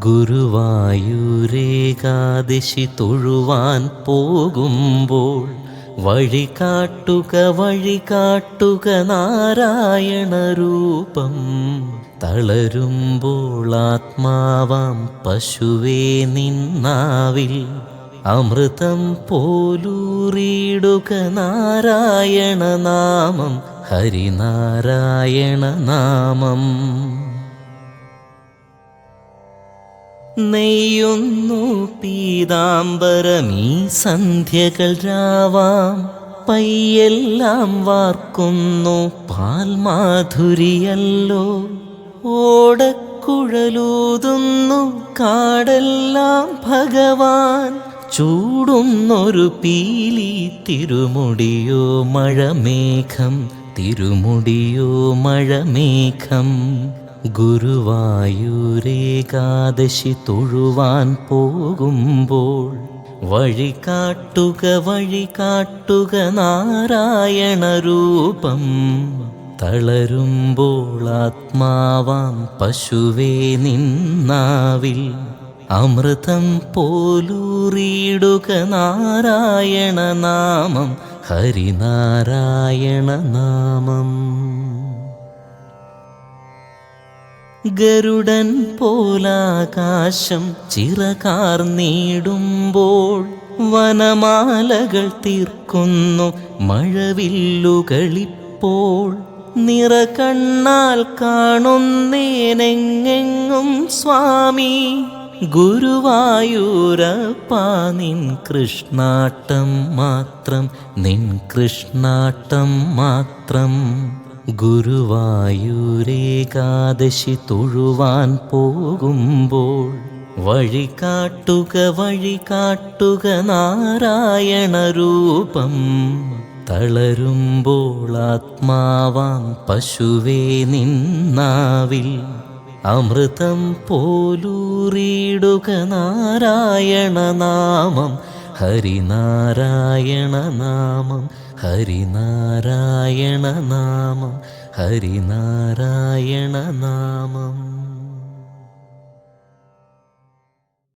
ഗുരുവായൂരേകാദശി തൊഴുവാൻ പോകുമ്പോൾ വഴി കാട്ടുക നാരായണ രൂപം. തളരുമ്പോൾ ആത്മാവാം പശുവേ നിന്നാവിൽ അമൃതം പോലൂറിയിടുക നാരായണ നാമം, ഹരിനാരായണ നാമം. നെയ്യുന്നു പീതാംബരമീ സന്ധ്യകൾ രാവാം, പയ്യെല്ലാം വാർക്കുന്നു പാൽമാധുരിയല്ലോ. ഓടക്കുഴലൂതുന്നു കാടെല്ലാം ഭഗവാൻ, ചൂടുന്നൊരു പീലി തിരുമുടിയോ മഴമേഘം, തിരുമുടിയോ മഴമേഘം. ഗുരുവായൂരേകാദശി തൊഴുവാൻ പോകുമ്പോൾ വഴി കാട്ടുക നാരായണ രൂപം. തളരുമ്പോൾ ആത്മാവാം പശുവേ നിന്നാവിൽ അമൃതം പോലൂറിയിടുക നാരായണ നാമം, ഹരിനാരായണ നാമം. ഗരുഡൻ പോലാകാശം ചിറകാർന്നിടുമ്പോൾ വനമാലകൾ തീർക്കുന്നു മഴവില്ലുകളിപ്പോൾ. നിറകണ്ണാൽ കാണുന്നേനെങ്ങെങ്ങും സ്വാമി, ഗുരുവായൂരപ്പ നിൻ കൃഷ്ണാട്ടം മാത്രം, നിൻ കൃഷ്ണാട്ടം മാത്രം. ഗുരുവായൂരേകാദശി തൊഴുവാൻ പോകുമ്പോൾ വഴി കാട്ടുക നാരായണ രൂപം. തളരുമ്പോൾ ആത്മാവാം പശുവേ നിന്നാവിൽ അമൃതം പോലൂറിയിടുക നാരായണ നാമം, ഹരിനാരായണ നാമം, ഹരിനാരായണ നാമം, ഹരിനാരായണ നാമം.